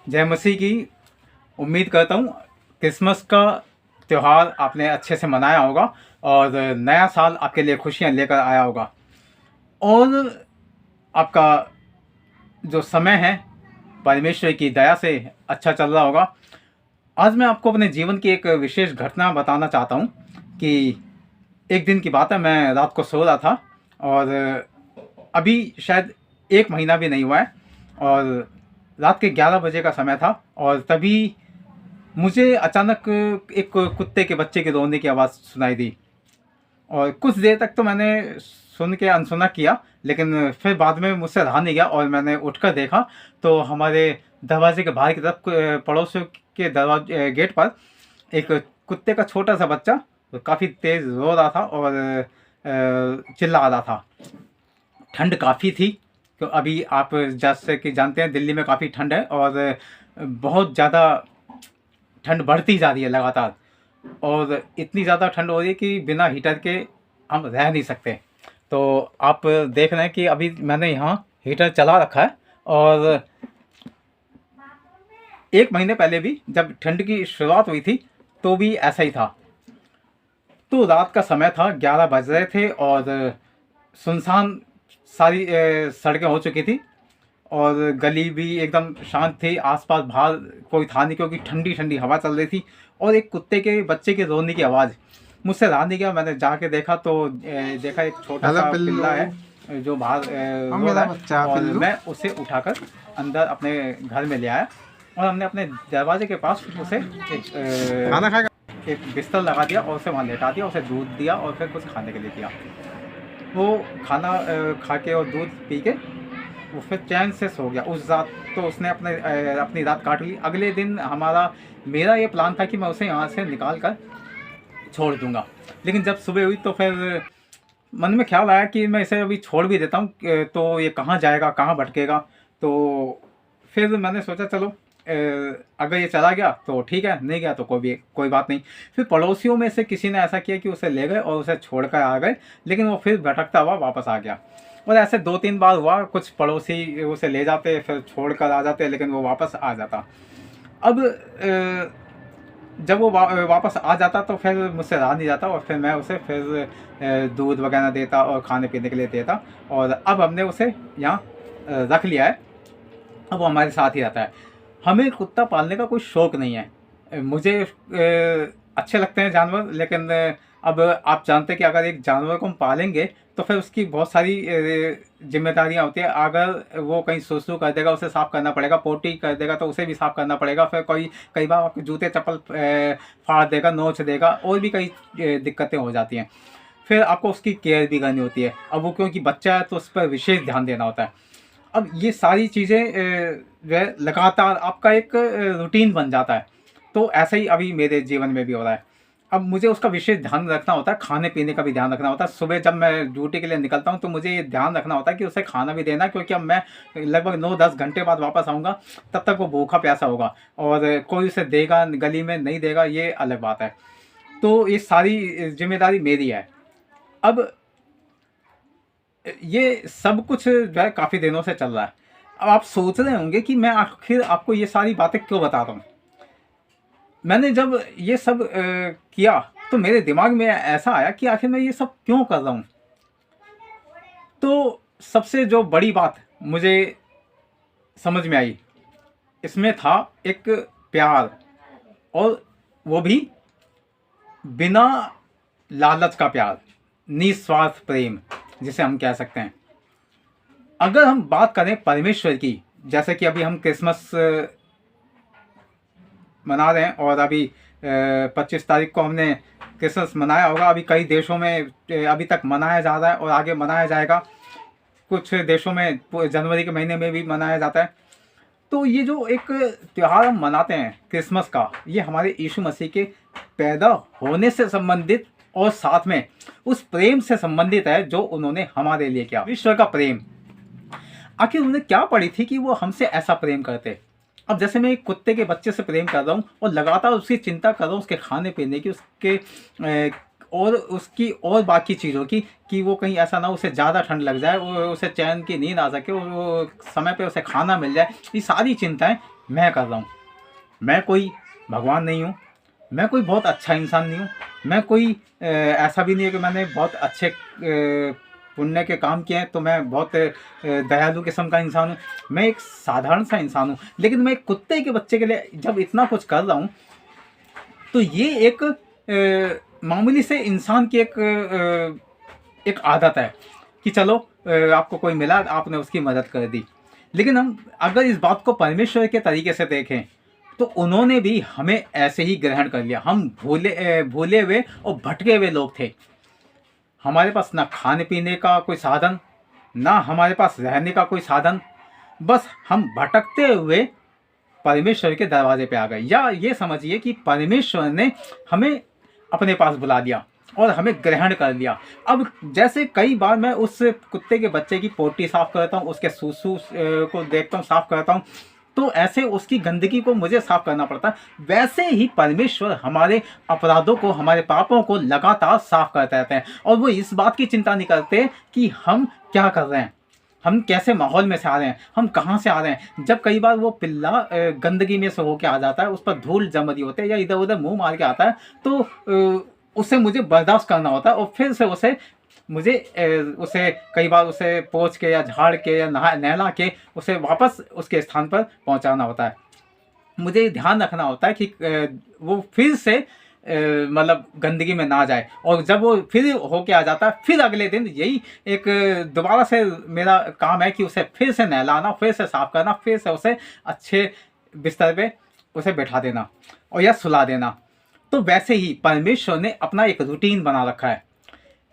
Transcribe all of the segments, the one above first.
जय मसीह की। उम्मीद करता हूँ क्रिसमस का त्यौहार आपने अच्छे से मनाया होगा और नया साल आपके लिए खुशियाँ लेकर आया होगा और आपका जो समय है परमेश्वर की दया से अच्छा चल रहा होगा। आज मैं आपको अपने जीवन की एक विशेष घटना बताना चाहता हूँ कि एक दिन की बात है, मैं रात को सो रहा था और अभी शायद 1 महीना भी नहीं हुआ है और रात के 11 बजे का समय था और तभी मुझे अचानक एक कुत्ते के बच्चे के रोने की आवाज़ सुनाई दी और कुछ देर तक तो मैंने सुन के अनसुना किया, लेकिन फिर बाद में मुझसे रहा नहीं गया और मैंने उठकर देखा तो हमारे दरवाजे के बाहर की तरफ पड़ोसियों के दरवाजे गेट पर एक कुत्ते का छोटा सा बच्चा काफ़ी तेज़ रो रहा था और चिल्ला रहा था। ठंड काफ़ी थी, तो अभी आप जैसे कि जानते हैं दिल्ली में काफ़ी ठंड है और बहुत ज़्यादा ठंड बढ़ती जा रही है लगातार और इतनी ज़्यादा ठंड हो रही है कि बिना हीटर के हम रह नहीं सकते। तो आप देख रहे हैं कि अभी मैंने यहाँ हीटर चला रखा है और 1 महीने पहले भी जब ठंड की शुरुआत हुई थी तो भी ऐसा ही था। तो रात का समय था, 11 बज रहे थे और सुनसान सारी सड़कें हो चुकी थी और गली भी एकदम शांत थी, आसपास बाहर कोई था नहीं क्योंकि ठंडी ठंडी हवा चल रही थी और एक कुत्ते के बच्चे के रोने की आवाज़ मुझसे रहा नहीं गया। मैंने जाके देखा तो देखा एक छोटा सा पिल्ला है जो बाहर रो रहा है और मैं उसे उठाकर अंदर अपने घर में ले आया और हमने अपने दरवाजे के पास उसे एक बिस्तर लगा दिया और उसे वहाँ लेटा दिया, उसे दूध दिया और फिर कुछ खाने के लिए दिया। वो खाना खा के और दूध पी के वो फिर चैन से सो गया। उस रात तो उसने अपनी रात काट ली। अगले दिन मेरा ये प्लान था कि मैं उसे यहाँ से निकाल कर छोड़ दूँगा, लेकिन जब सुबह हुई तो फिर मन में ख्याल आया कि मैं इसे अभी छोड़ भी देता हूँ तो ये कहाँ जाएगा, कहाँ भटकेगा। तो फिर मैंने सोचा चलो अगर ये चला गया तो ठीक है, नहीं गया तो कोई बात नहीं। फिर पड़ोसियों में से किसी ने ऐसा किया कि उसे ले गए और उसे छोड़ कर आ गए, लेकिन वो फिर भटकता हुआ वापस आ गया और ऐसे 2-3 बार हुआ। कुछ पड़ोसी उसे ले जाते फिर छोड़ कर आ जाते, लेकिन वो वापस आ जाता। अब जब वो वापस आ जाता तो फिर मुझसे रहा नहीं जाता और फिर मैं उसे फिर दूध वगैरह देता और खाने पीने के लिए देता और अब हमने उसे यहाँ रख लिया है। अब वो हमारे साथ ही रहता है। हमें कुत्ता पालने का कोई शौक़ नहीं है। मुझे अच्छे लगते हैं जानवर, लेकिन अब आप जानते हैं कि अगर एक जानवर को हम पालेंगे तो फिर उसकी बहुत सारी जिम्मेदारियां होती हैं। अगर वो कहीं सुसु कर देगा उसे साफ़ करना पड़ेगा, पोटी कर देगा तो उसे भी साफ़ करना पड़ेगा, फिर कई बार आपके जूते चप्पल फाड़ देगा, नोच देगा और भी कई दिक्कतें हो जाती हैं। फिर आपको उसकी केयर भी करनी होती है। अब वो क्योंकि बच्चा है तो उस पर विशेष ध्यान देना होता है। अब ये सारी चीज़ें जो है लगातार आपका एक रूटीन बन जाता है। तो ऐसा ही अभी मेरे जीवन में भी हो रहा है। अब मुझे उसका विशेष ध्यान रखना होता है, खाने पीने का भी ध्यान रखना होता है। सुबह जब मैं ड्यूटी के लिए निकलता हूँ तो मुझे ये ध्यान रखना होता है कि उसे खाना भी देना है, क्योंकि अब मैं लगभग 9-10 घंटे बाद वापस आऊँगा, तब तक वो भूखा प्यासा होगा और कोई उसे देगा गली में नहीं देगा, ये अलग बात है। तो ये सारी जिम्मेदारी मेरी है। अब ये सब कुछ जो है काफ़ी दिनों से चल रहा है। अब आप सोच रहे होंगे कि मैं आखिर आपको ये सारी बातें क्यों बता रहा हूँ। मैंने जब ये सब किया तो मेरे दिमाग में ऐसा आया कि आखिर मैं ये सब क्यों कर रहा हूँ। तो सबसे जो बड़ी बात मुझे समझ में आई, इसमें था एक प्यार, और वो भी बिना लालच का प्यार, निस्वार्थ प्रेम जिसे हम कह सकते हैं। अगर हम बात करें परमेश्वर की, जैसे कि अभी हम क्रिसमस मना रहे हैं और अभी 25 तारीख को हमने क्रिसमस मनाया होगा। अभी कई देशों में अभी तक मनाया जा रहा है और आगे मनाया जाएगा। कुछ देशों में जनवरी के महीने में भी मनाया जाता है। तो ये जो एक त्यौहार हम मनाते हैं क्रिसमस का, ये हमारे यीशु मसीह के पैदा होने से संबंधित और साथ में उस प्रेम से संबंधित है जो उन्होंने हमारे लिए किया। ईश्वर का प्रेम, आखिर उन्हें क्या पड़ी थी कि वो हमसे ऐसा प्रेम करते। अब जैसे मैं एक कुत्ते के बच्चे से प्रेम कर रहा हूँ और लगातार उसकी चिंता कर रहा हूँ, उसके खाने पीने की, उसके और उसकी और बाकी चीज़ों की, कि वो कहीं ऐसा ना उसे ज़्यादा ठंड लग जाए, वो उसे चैन की नींद आ सके, वो समय पे उसे खाना मिल जाए। ये सारी चिंताएं मैं कर रहा हूँ। मैं कोई भगवान नहीं हूँ, मैं कोई बहुत अच्छा इंसान नहीं हूँ, मैं कोई ऐसा भी नहीं है कि मैंने बहुत अच्छे पुण्य के काम किए हैं तो मैं बहुत दयालु किस्म का इंसान हूँ। मैं एक साधारण सा इंसान हूँ, लेकिन मैं एक कुत्ते के बच्चे के लिए जब इतना कुछ कर रहा हूँ तो ये एक मामूली से इंसान की एक आदत है कि चलो आपको कोई मिला, आपने उसकी मदद कर दी। लेकिन हम अगर इस बात को परमेश्वर के तरीके से देखें तो उन्होंने भी हमें ऐसे ही ग्रहण कर लिया। हम भूले हुए और भटके हुए लोग थे। हमारे पास ना खाने पीने का कोई साधन, ना हमारे पास रहने का कोई साधन, बस हम भटकते हुए परमेश्वर के दरवाजे पे आ गए। या ये समझिए कि परमेश्वर ने हमें अपने पास बुला लिया और हमें ग्रहण कर लिया। अब जैसे कई बार मैं उस कुत्ते के बच्चे की पोटी साफ करता हूँ, उसके सूसू को देखता हूँ, साफ करता हूँ, तो ऐसे उसकी गंदगी को मुझे साफ करना पड़ता है। वैसे ही परमेश्वर हमारे अपराधों को, हमारे पापों को लगातार साफ करते रहते हैं और वो इस बात की चिंता नहीं करते कि हम क्या कर रहे हैं, हम कैसे माहौल में से आ रहे हैं, हम कहाँ से आ रहे हैं। जब कई बार वो पिल्ला गंदगी में से होके आ जाता है, उस पर धूल जम रही होती है या इधर उधर मुंह मार के आता है, तो उसे मुझे बर्दाश्त करना होता है और फिर से उसे कई बार उसे पोंछ के या झाड़ के या नहला के उसे वापस उसके स्थान पर पहुंचाना होता है। मुझे ध्यान रखना होता है कि वो फिर से मतलब गंदगी में ना जाए। और जब वो फिर होके आ जाता है, फिर अगले दिन यही एक दोबारा से मेरा काम है कि उसे फिर से नहलाना, फिर से साफ करना, फिर से उसे अच्छे बिस्तर पे उसे बैठा देना और या सुला देना। तो वैसे ही परमेश्वर ने अपना एक रूटीन बना रखा है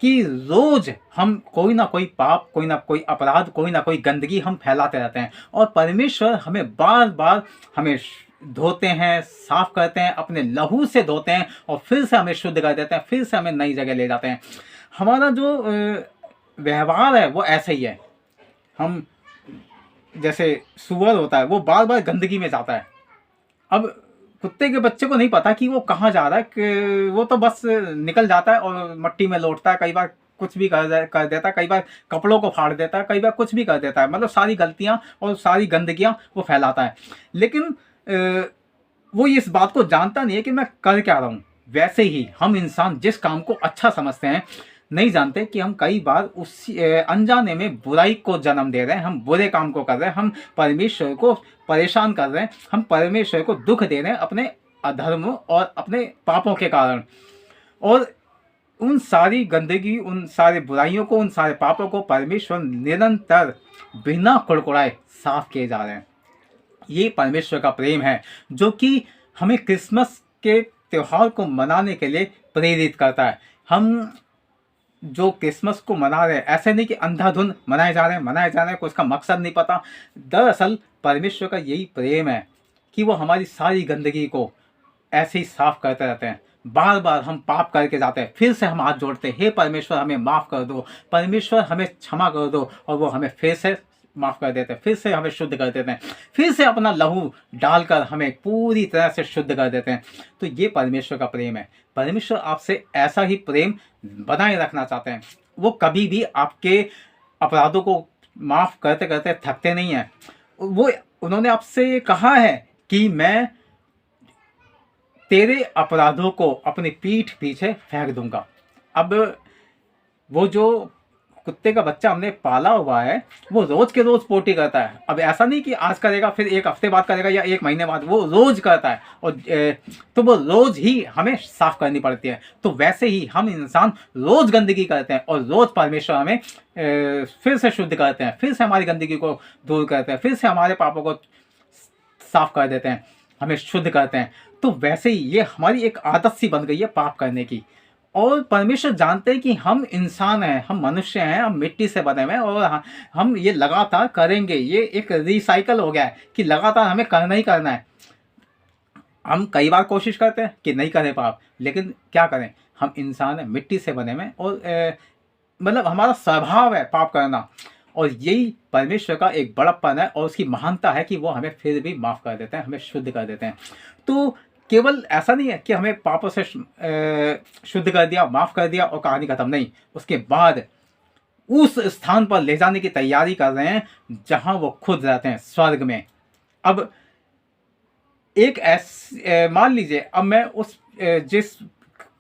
कि रोज हम कोई ना कोई पाप, कोई ना कोई अपराध, कोई ना कोई गंदगी हम फैलाते रहते हैं और परमेश्वर हमें बार बार हमें धोते हैं, साफ करते हैं, अपने लहू से धोते हैं और फिर से हमें शुद्ध कर देते हैं, फिर से हमें नई जगह ले जाते हैं। हमारा जो व्यवहार है वो ऐसा ही है। हम जैसे सुअर होता है, वो बार बार गंदगी में जाता है। अब कुत्ते के बच्चे को नहीं पता कि वो कहाँ जा रहा है, कि वो तो बस निकल जाता है और मट्टी में लौटता है। कई बार कुछ भी कर देता है, कई बार कपड़ों को फाड़ देता है, कई बार कुछ भी कर देता है, मतलब सारी गलतियां और सारी गंदगियां वो फैलाता है। लेकिन वो इस बात को जानता नहीं है कि मैं कर क्या रहा हूँ। वैसे ही हम इंसान जिस काम को अच्छा समझते हैं, नहीं जानते कि हम कई बार उस अनजाने में बुराई को जन्म दे रहे हैं, हम बुरे काम को कर रहे हैं, हम परमेश्वर को परेशान कर रहे हैं, हम परमेश्वर को दुख दे रहे हैं अपने अधर्म और अपने पापों के कारण। और उन सारी गंदगी, उन सारे बुराइयों को, उन सारे पापों को परमेश्वर निरंतर बिना कुड़कुड़ाए साफ किए जा रहे हैं। ये परमेश्वर का प्रेम है जो कि हमें क्रिसमस के त्यौहार को मनाने के लिए प्रेरित करता है। हम जो क्रिसमस को मना रहे हैं, ऐसे नहीं कि अंधाधुंध मनाए जा रहे हैं, कोई उसका मकसद नहीं पता। दरअसल परमेश्वर का यही प्रेम है कि वो हमारी सारी गंदगी को ऐसे ही साफ करते रहते हैं। बार बार हम पाप करके जाते हैं, फिर से हम हाथ जोड़ते हैं, हे परमेश्वर हमें माफ़ कर दो, परमेश्वर हमें क्षमा कर दो, और वो हमें फिर से माफ़ कर देते हैं, फिर से हमें शुद्ध कर देते हैं, फिर से अपना लहू डालकर हमें पूरी तरह से शुद्ध कर देते हैं। तो ये परमेश्वर का प्रेम है। परमेश्वर आपसे ऐसा ही प्रेम बनाए रखना चाहते हैं। वो कभी भी आपके अपराधों को माफ़ करते करते थकते नहीं हैं। उन्होंने आपसे कहा है कि मैं तेरे अपराधों को अपनी पीठ पीछे फेंक दूंगा। अब वो जो कुत्ते का बच्चा हमने पाला हुआ है, वो रोज के रोज पोटी करता है। अब ऐसा नहीं कि आज करेगा फिर एक हफ्ते बाद करेगा या एक महीने बाद, वो रोज करता है और तो वो रोज ही हमें साफ करनी पड़ती है। तो वैसे ही हम इंसान रोज गंदगी करते हैं और रोज परमेश्वर हमें फिर से शुद्ध करते हैं, फिर से हमारी गंदगी को दूर करते हैं, फिर से हमारे पापों को साफ कर देते हैं, हमें शुद्ध करते हैं। तो वैसे ही ये हमारी एक आदत सी बन गई है पाप करने की। और परमेश्वर जानते हैं कि हम इंसान हैं, हम मनुष्य हैं, हम मिट्टी से बने हुए हैं और हम ये लगातार करेंगे। ये एक रिसाइकल हो गया है कि लगातार हमें करना ही करना है। हम कई बार कोशिश करते हैं कि नहीं करें पाप, लेकिन क्या करें, हम इंसान हैं, मिट्टी से बने हुए हैं और मतलब हमारा स्वभाव है पाप करना। और यही परमेश्वर का एक बड़प्पन है और उसकी महानता है कि वो हमें फिर भी माफ़ कर देते हैं, हमें शुद्ध कर देते हैं। तो केवल ऐसा नहीं है कि हमें पापों से शुद्ध कर दिया, माफ़ कर दिया और कहानी खत्म, नहीं। उसके बाद उस स्थान पर ले जाने की तैयारी कर रहे हैं जहां वो खुद रहते हैं, स्वर्ग में। अब एक मान लीजिए अब मैं उस जिस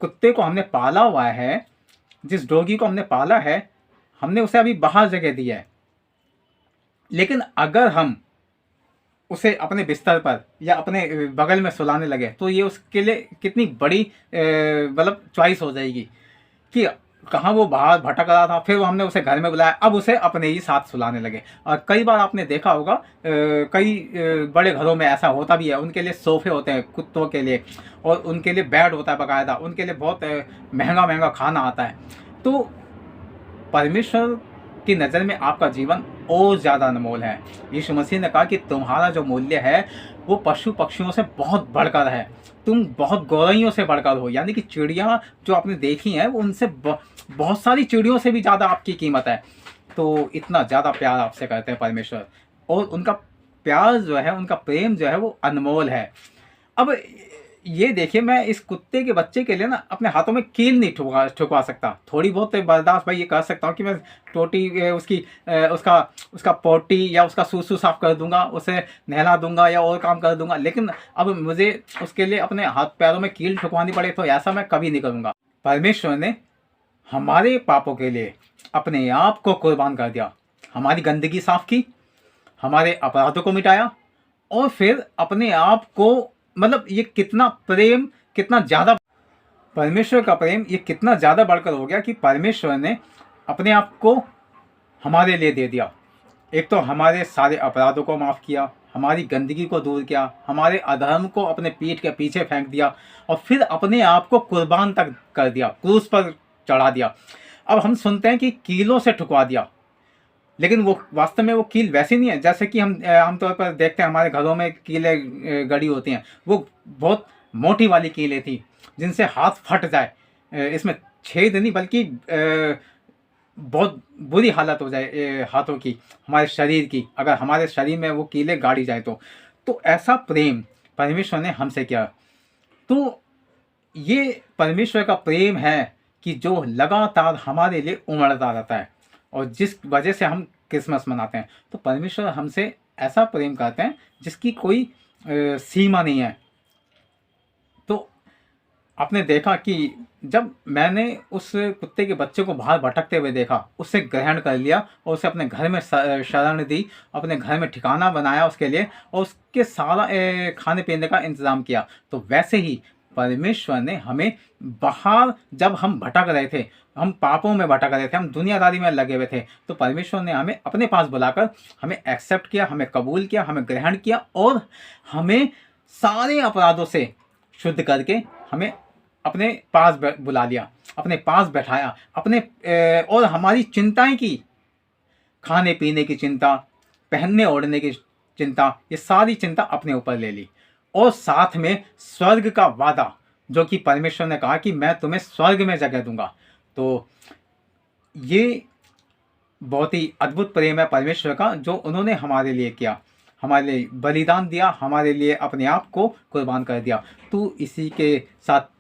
कुत्ते को हमने पाला हुआ है, जिस डॉगी को हमने पाला है, हमने उसे अभी बाहर जगह दी है, लेकिन अगर हम उसे अपने बिस्तर पर या अपने बगल में सुलाने लगे तो ये उसके लिए कितनी बड़ी मतलब चॉइस हो जाएगी कि कहाँ वो बाहर भटक रहा था, फिर वो हमने उसे घर में बुलाया, अब उसे अपने ही साथ सुलाने लगे। और कई बार आपने देखा होगा कई बड़े घरों में ऐसा होता भी है, उनके लिए सोफे होते हैं कुत्तों के लिए, और उनके लिए बेड होता है बाकायदा, उनके लिए बहुत महंगा महंगा खाना आता है। तो परमेश्वर की नज़र में आपका जीवन और ज़्यादा अनमोल है। यीशु मसीह ने कहा कि तुम्हारा जो मूल्य है वो पशु पक्षियों से बहुत बढ़कर है, तुम बहुत गौरैयों से बढ़कर हो। यानी कि चिड़िया जो आपने देखी हैं वो उनसे बहुत सारी चिड़ियों से भी ज़्यादा आपकी कीमत है। तो इतना ज़्यादा प्यार आपसे करते हैं परमेश्वर, और उनका प्यार जो है, उनका प्रेम जो है वो अनमोल है। अब ये देखिए, मैं इस कुत्ते के बच्चे के लिए ना अपने हाथों में कील नहीं ठुकवा सकता। थोड़ी बहुत तो बर्दाश्त भाई ये कर सकता हूँ कि मैं टोटी उसकी उसका उसका पोटी या उसका सूसू साफ कर दूंगा, उसे नहला दूंगा या और काम कर दूंगा, लेकिन अब मुझे उसके लिए अपने हाथ पैरों में कील ठुकवानी पड़े तो ऐसा मैं कभी नहीं करूँगा। परमेश्वर ने हमारे पापों के लिए अपने आप को कुर्बान कर दिया, हमारी गंदगी साफ की, हमारे अपराधों को मिटाया, और फिर अपने आप को, मतलब ये कितना प्रेम, कितना ज़्यादा परमेश्वर का प्रेम ये कितना ज़्यादा बढ़कर हो गया कि परमेश्वर ने अपने आप को हमारे लिए दे दिया। एक तो हमारे सारे अपराधों को माफ़ किया, हमारी गंदगी को दूर किया, हमारे अधर्म को अपने पीठ के पीछे फेंक दिया, और फिर अपने आप को कुर्बान तक कर दिया, क्रूस पर चढ़ा दिया। अब हम सुनते हैं कि कीलों से ठुकवा दिया, लेकिन वो वास्तव में वो कील वैसी नहीं है जैसे कि हम आमतौर पर देखते हैं हमारे घरों में कीलें गड़ी होती हैं। वो बहुत मोटी वाली कीलें थी जिनसे हाथ फट जाए, इसमें छेद नहीं बल्कि बहुत बुरी हालत हो जाए हाथों की, हमारे शरीर की, अगर हमारे शरीर में वो कीलें गाड़ी जाए तो ऐसा प्रेम परमेश्वर ने हमसे किया। तो ये परमेश्वर का प्रेम है कि जो लगातार हमारे लिए उमड़ता रहता है, और जिस वजह से हम क्रिसमस मनाते हैं। तो परमेश्वर हमसे ऐसा प्रेम करते हैं जिसकी कोई सीमा नहीं है। तो आपने देखा कि जब मैंने उस कुत्ते के बच्चे को बाहर भटकते हुए देखा, उसे ग्रहण कर लिया और उसे अपने घर में शरण दी, अपने घर में ठिकाना बनाया उसके लिए, और उसके सारा खाने पीने का इंतज़ाम किया। तो वैसे ही परमेश्वर ने हमें बाहर, जब हम भटक रहे थे, हम पापों में भटक रहे थे, हम दुनियादारी में लगे हुए थे, तो परमेश्वर ने हमें अपने पास बुलाकर हमें एक्सेप्ट किया, हमें कबूल किया, हमें ग्रहण किया, और हमें सारे अपराधों से शुद्ध करके हमें अपने पास बुला लिया, अपने पास बैठाया, अपने और हमारी चिंताएं की, खाने पीने की चिंता, पहनने ओढ़ने की चिंता, ये सारी चिंता अपने ऊपर ले ली, और साथ में स्वर्ग का वादा, जो कि परमेश्वर ने कहा कि मैं तुम्हें स्वर्ग में जगह दूंगा। तो ये बहुत ही अद्भुत प्रेम है परमेश्वर का जो उन्होंने हमारे लिए किया, हमारे लिए बलिदान दिया, हमारे लिए अपने आप को कुर्बान कर दिया। तो इसी के साथ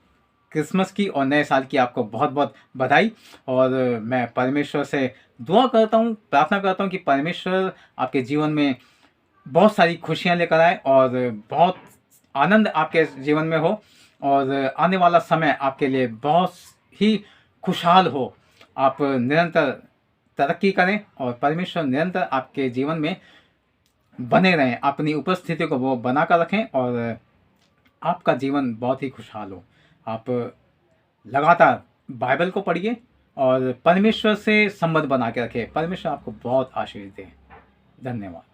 क्रिसमस की और नए साल की आपको बहुत बहुत बधाई, और मैं परमेश्वर से दुआ करता हूँ, प्रार्थना करता हूँ कि परमेश्वर आपके जीवन में बहुत सारी खुशियाँ लेकर आए, और बहुत आनंद आपके जीवन में हो, और आने वाला समय आपके लिए बहुत ही खुशहाल हो। आप निरंतर तरक्की करें, और परमेश्वर निरंतर आपके जीवन में बने रहें, अपनी उपस्थिति को वो बना कर रखें, और आपका जीवन बहुत ही खुशहाल हो। आप लगातार बाइबल को पढ़िए और परमेश्वर से संबंध बना के रखें। परमेश्वर आपको बहुत आशीष दे। धन्यवाद।